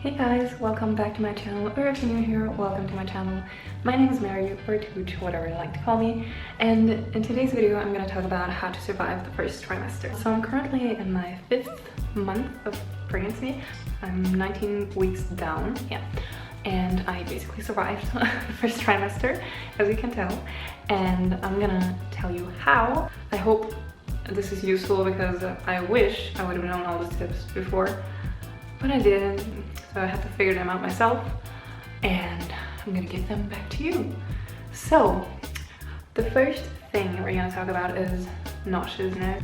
Hey guys, welcome back to my channel, or if you're new here, welcome to my channel. My name is Mary, or Tooch, whatever you like to call me, and in today's video I'm going to talk about how to survive the first trimester. So I'm currently in my 5th month of pregnancy. I'm 19 weeks down, yeah, and I basically survived the first trimester, as you can tell, and I'm gonna tell you how. I hope this is useful because I wish I would have known all these tips before, but I didn't, so I had to figure them out myself, and I'm gonna give them back to you. So, the first thing we're gonna talk about is nauseousness.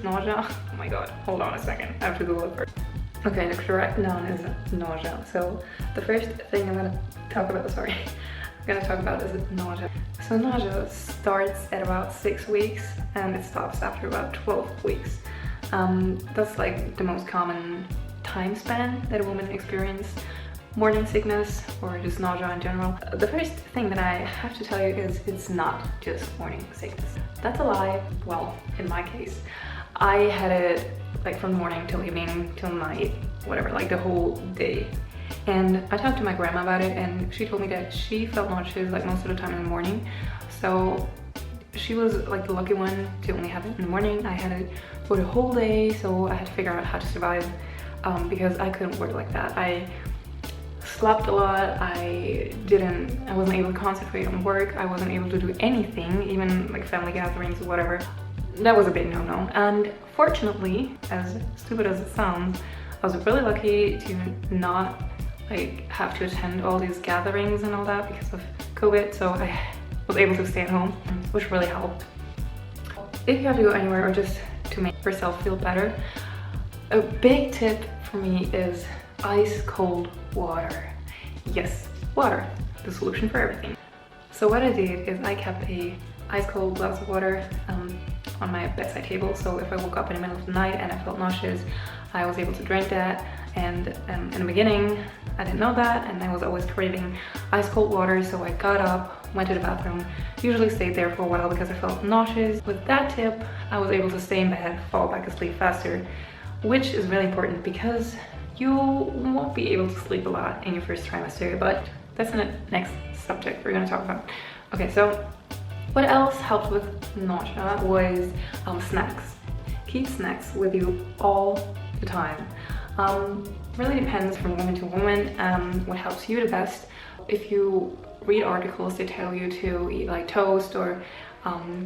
Nausea? Oh my god, hold on a second, I have to Google it first. Okay, the correct noun is nausea. So, the first thing I'm gonna talk about, is nausea. So nausea starts at about 6 weeks and it stops after about 12 weeks. That's like the most common time span that a woman experiences morning sickness or just nausea in general. The first thing that I have to tell you is it's not just morning sickness. That's a lie. Well, in my case, I had it like from morning till evening till night, whatever, like the whole day. And I talked to my grandma about it and she told me that she felt nauseous like most of the time in the morning. So she was like the lucky one to only have it in the morning. I had it for the whole day, so I had to figure out how to survive because I couldn't work like that. I slept a lot, I wasn't able to concentrate on work, I wasn't able to do anything, even like family gatherings or whatever. That was a big no-no. And fortunately, as stupid as it sounds, I was really lucky to not like have to attend all these gatherings and all that because of COVID, so I was able to stay at home, which really helped. If you have to go anywhere or just to make yourself feel better, a big tip for me is ice cold water. Yes, water, the solution for everything. So what I did is I kept a ice cold glass of water on my bedside table, so if I woke up in the middle of the night and I felt nauseous, I was able to drink that. And in the beginning I didn't know that, and I was always craving ice cold water, so I got up, went to the bathroom, usually stayed there for a while because I felt nauseous. With that tip, I was able to stay in bed, fall back asleep faster, which is really important because you won't be able to sleep a lot in your first trimester, but that's the next subject we're going to talk about. Okay, so what else helped with nausea was snacks. Keep snacks with you all the time. Really depends from woman to woman what helps you the best. If you read articles, they tell you to eat like toast or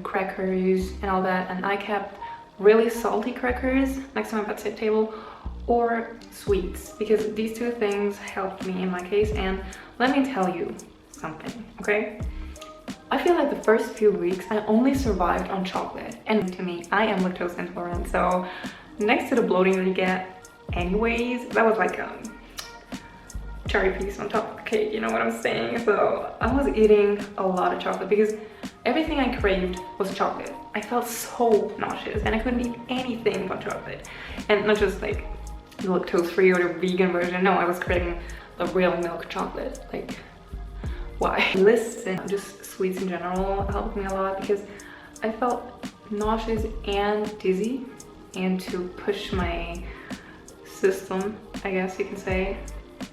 crackers and all that, and I kept really salty crackers next to my bedside table or sweets because these two things helped me in my case. And let me tell you something, okay? I feel like the first few weeks I only survived on chocolate, and to me, I am lactose intolerant, so next to the bloating that you get anyways, that was like a cherry piece on top of the cake, you know what I'm saying? So I was eating a lot of chocolate because everything I craved was chocolate. I felt so nauseous and I couldn't eat anything but chocolate, and not just like the lactose free or the vegan version. No, I was craving the real milk chocolate. Like, why? Listen, just sweets in general helped me a lot because I felt nauseous and dizzy, and to push my system, I guess you can say,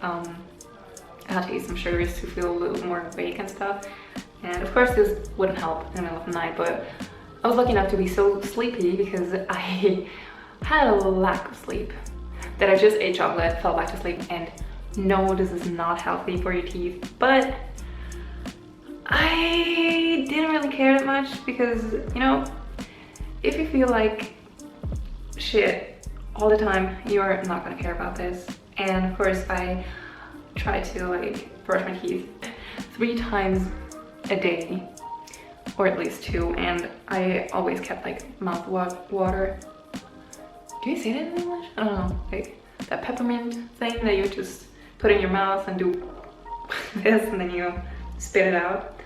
I had to eat some sugars to feel a little more awake and stuff. And of course this wouldn't help in the middle of the night, but I was lucky enough to be so sleepy because I had a lack of sleep that I just ate chocolate, fell back to sleep. And no, this is not healthy for your teeth, but I didn't really care that much because, you know, if you feel like shit all the time, you're not gonna care about this. And of course I try to like brush my teeth 3 times a day, or at least 2, and I always kept like mouth water. Do you say that in English? I don't know, like that peppermint thing that you just put in your mouth and do this and then you spit it out.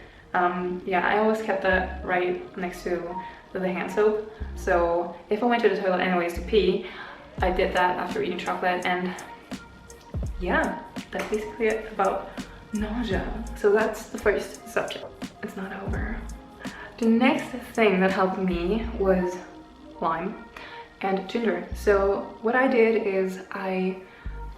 Yeah, I always kept that right next to the hand soap, so if I went to the toilet anyways to pee, I did that after eating chocolate. And yeah, that's basically it about nausea. So that's the first subject. It's not over. The next thing that helped me was lime. and ginger. So what I did is I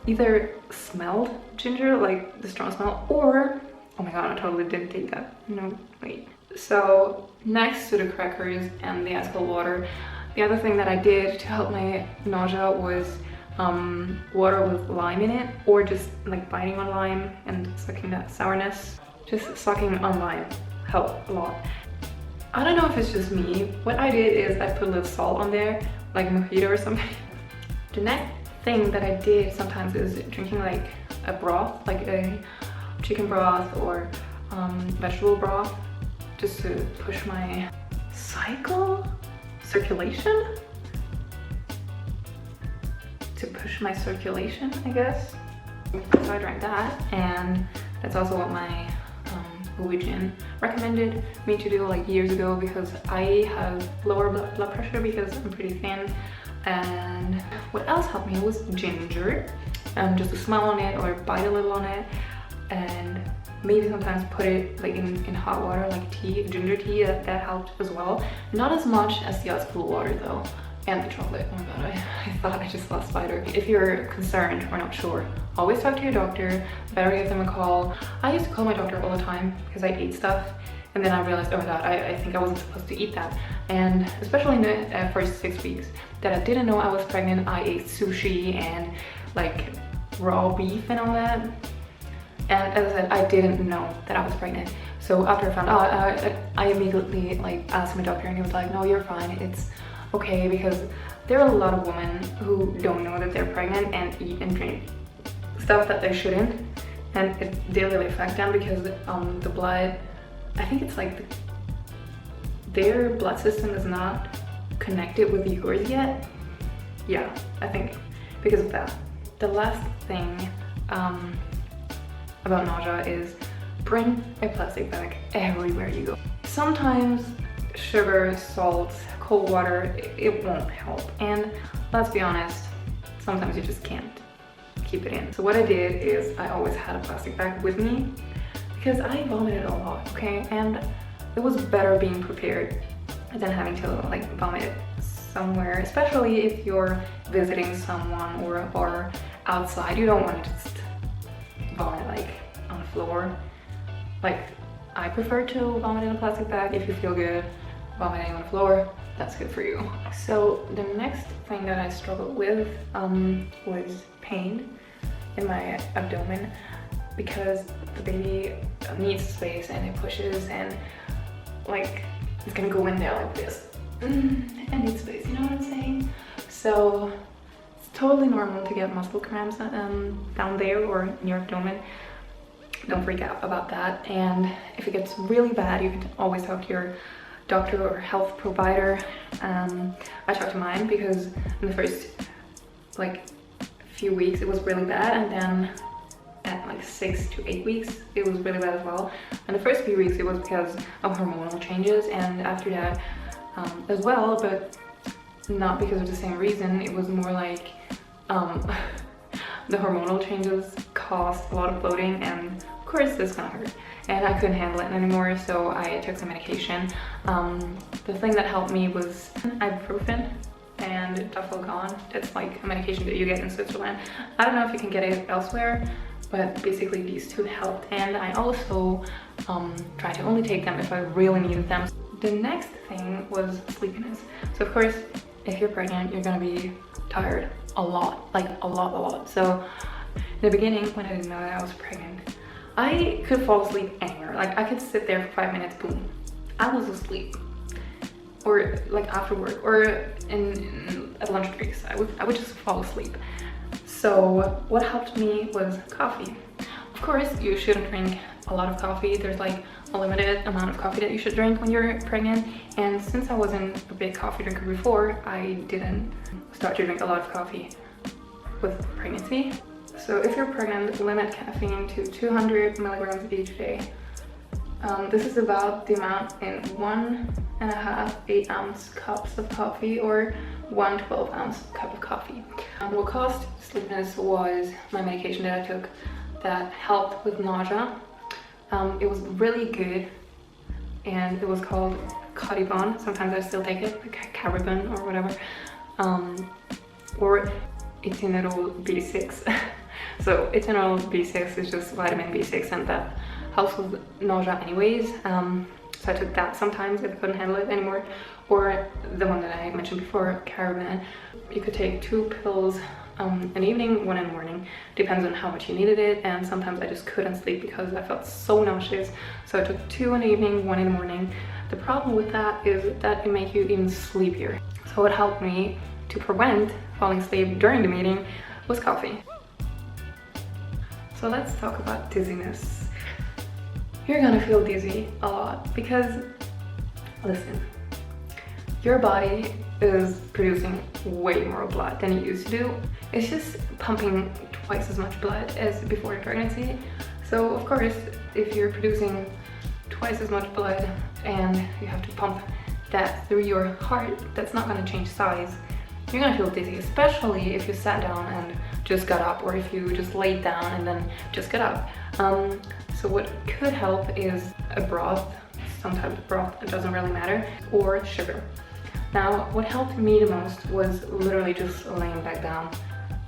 either smelled ginger, like the strong smell, or oh my god, I totally didn't take that. No, wait. So next to the crackers and the ice cold water, the other thing that I did to help my nausea was water with lime in it, or just like biting on lime and sucking that sourness. Just sucking on lime helped a lot. I don't know if it's just me. What I did is I put a little salt on there, like a mojito or something. The next thing that I did sometimes is drinking like a broth, like a chicken broth or vegetable broth, just to push my circulation? To push my circulation, I guess. So I drank that, and that's also what my Norwegian recommended me to do like years ago, because I have lower blood pressure because I'm pretty thin. And what else helped me was ginger, just to smell on it or bite a little on it, and maybe sometimes put it like in hot water, like tea, ginger tea. That helped as well. Not as much as the ice cool water though. And the chocolate. Oh my god, I thought I just lost spider. If you're concerned or not sure, always talk to your doctor. Better give them a call. I used to call my doctor all the time because I ate stuff, and then I realized, oh my god, I think I wasn't supposed to eat that. And especially in the first 6 weeks that I didn't know I was pregnant, I ate sushi and like raw beef and all that. And as I said, I didn't know that I was pregnant. So after I found out, I immediately like asked my doctor, and he was like, no, you're fine. It's okay, because there are a lot of women who don't know that they're pregnant and eat and drink stuff that they shouldn't, and it did really affect them because the blood, I think it's like their blood system is not connected with yours yet. Yeah, I think because of that. The last thing about nausea is bring a plastic bag everywhere you go. Sometimes sugar, salt, cold water, it won't help. And let's be honest, sometimes you just can't keep it in. So what I did is I always had a plastic bag with me because I vomited a lot, okay? And it was better being prepared than having to like vomit it somewhere, especially if you're visiting someone or outside. You don't want to just vomit like on the floor. Like, I prefer to vomit in a plastic bag. If you feel good vomiting on the floor, that's good for you. So the next thing that I struggled with was pain in my abdomen, because the baby needs space and it pushes, and like it's gonna go in there like this. It needs space, you know what I'm saying? So it's totally normal to get muscle cramps down there or in your abdomen. Don't freak out about that. And if it gets really bad, you can always talk to your doctor or health provider. I talked to mine because in the first like few weeks it was really bad, and then at like 6 to 8 weeks it was really bad as well. And the first few weeks it was because of hormonal changes, and after that as well, but not because of the same reason. It was more like the hormonal changes caused a lot of bloating, and of course this kind of hurt, and I couldn't handle it anymore, so I took some medication. The thing that helped me was ibuprofen and Dafalgan. It's like a medication that you get in Switzerland. I don't know if you can get it elsewhere, but basically these two helped. And I also try to only take them if I really needed them. The next thing was sleepiness. So of course, if you're pregnant, you're gonna be tired a lot, like a lot. So in the beginning, when I didn't know that I was pregnant, I could fall asleep anywhere. Like I could sit there for 5 minutes, boom, I was asleep. Or like after work, or at lunch breaks, I would just fall asleep. So what helped me was coffee. Of course, you shouldn't drink a lot of coffee. There's like a limited amount of coffee that you should drink when you're pregnant. And since I wasn't a big coffee drinker before, I didn't start to drink a lot of coffee with pregnancy. So if you're pregnant, limit caffeine to 200 milligrams each day. This is about the amount in 1.5 8-ounce cups of coffee, or 1 12-ounce cup of coffee. What caused sleepiness was my medication that I took that helped with nausea. It was really good, and it was called Cardiban. Sometimes I still take it, like Caribin or whatever. or ethinyl B6. So ethinyl B6 is just vitamin B6, and that helps with nausea anyways. So I took that sometimes if I couldn't handle it anymore. Or the one that I mentioned before, caravan. You could take 2 pills an evening, 1 in the morning. Depends on how much you needed it, and sometimes I just couldn't sleep because I felt so nauseous. So I took 2 in the evening, 1 in the morning. The problem with that is that it makes you even sleepier. So what helped me to prevent falling asleep during the meeting was coffee. So let's talk about dizziness. You're gonna feel dizzy a lot because, listen, your body is producing way more blood than it used to do. It's just pumping twice as much blood as before the pregnancy. So of course, if you're producing twice as much blood and you have to pump that through your heart, that's not gonna change size. You're gonna feel dizzy, especially if you sat down and just got up, or if you just laid down and then just got up. So what could help is a broth, some type of broth, it doesn't really matter, or sugar. Now, what helped me the most was literally just laying back down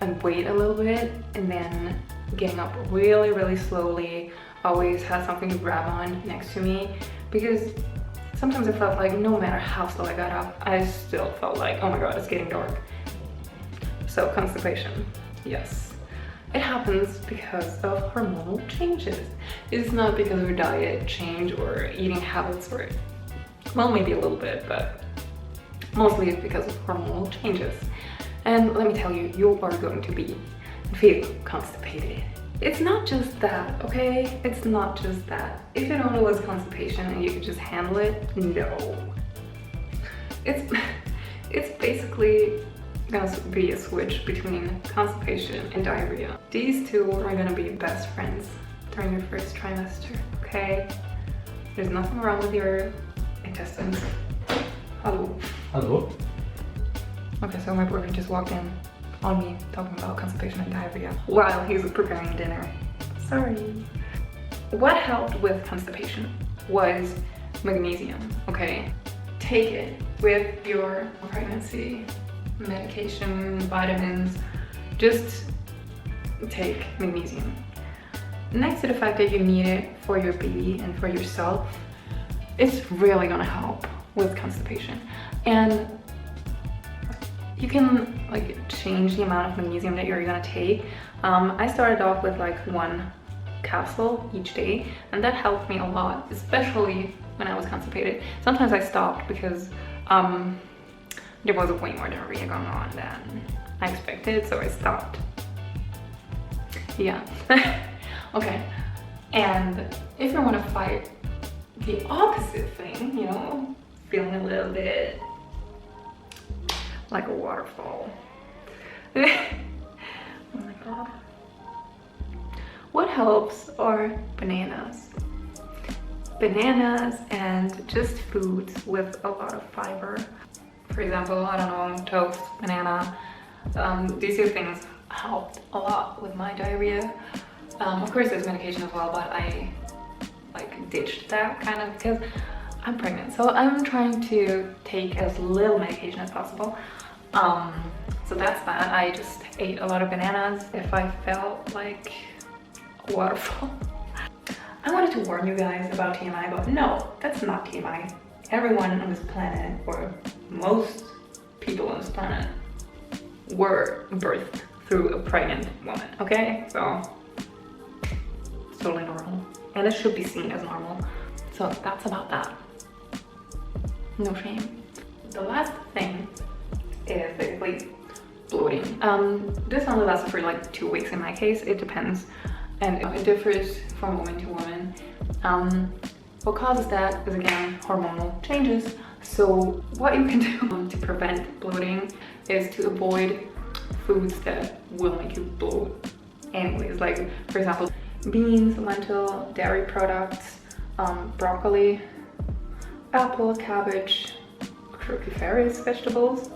and wait a little bit, and then getting up really slowly. Always had something to grab on next to me, because sometimes I felt like no matter how slow I got up, I still felt like, oh my god, it's getting dark. So constipation, yes. It happens because of hormonal changes. It's not because of your diet change or eating habits, or, well, maybe a little bit, but mostly it's because of hormonal changes. And let me tell you, you are going to feel constipated. It's not just that, okay? It's not just that. If it only was constipation and you could just handle it, no. It's basically gonna be a switch between constipation and diarrhea. These two are gonna be best friends during your first trimester, okay? There's nothing wrong with your intestines. Hello. Hello. Okay, so my boyfriend just walked in on me talking about constipation and diarrhea while he's preparing dinner. Sorry. What helped with constipation was magnesium, okay? Take it with your pregnancy medication, vitamins. Just take magnesium. Next to the fact that you need it for your baby and for yourself, it's really gonna help with constipation. And you can like change the amount of magnesium that you're gonna take. I started off with like 1 capsule each day, and that helped me a lot, especially when I was constipated. Sometimes I stopped because there was way more diarrhea going on than I expected, so I stopped. Yeah. Okay. And if you want to fight the opposite thing, you know, feeling a little bit like a waterfall. Oh my god. What helps are bananas. Bananas and just foods with a lot of fiber. For example, I don't know, toast, banana. These 2 things helped a lot with my diarrhea. Of course there's medication as well, but I like ditched that kind of because I'm pregnant. So I'm trying to take as little medication as possible. So that's that. I just ate a lot of bananas if I felt like a waterfall. I wanted to warn you guys about TMI, but no, that's not TMI. Everyone on this planet, or most people on this planet, were birthed through a pregnant woman, okay? So it's totally normal, and it should be seen as normal. So that's about that. No shame. The last thing is basically bloating. This only lasts for like 2 weeks in my case. It depends, and it differs from woman to woman. What causes that is, again, hormonal changes. So what you can do to prevent bloating is to avoid foods that will make you bloat anyways. Like, for example, beans, lentil, dairy products, broccoli, apple, cabbage, cruciferous vegetables,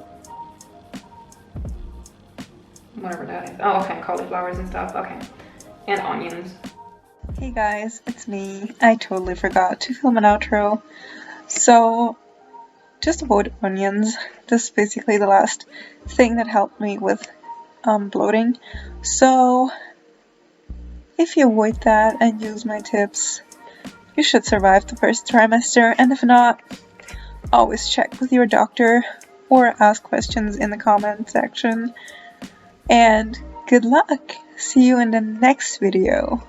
whatever that is. Oh, okay, cauliflowers and stuff, okay. And onions. Hey guys, it's me. I totally forgot to film an outro. So, just avoid onions. This is basically the last thing that helped me with bloating. So if you avoid that and use my tips, you should survive the first trimester, and if not, always check with your doctor or ask questions in the comment section. And good luck! See you in the next video!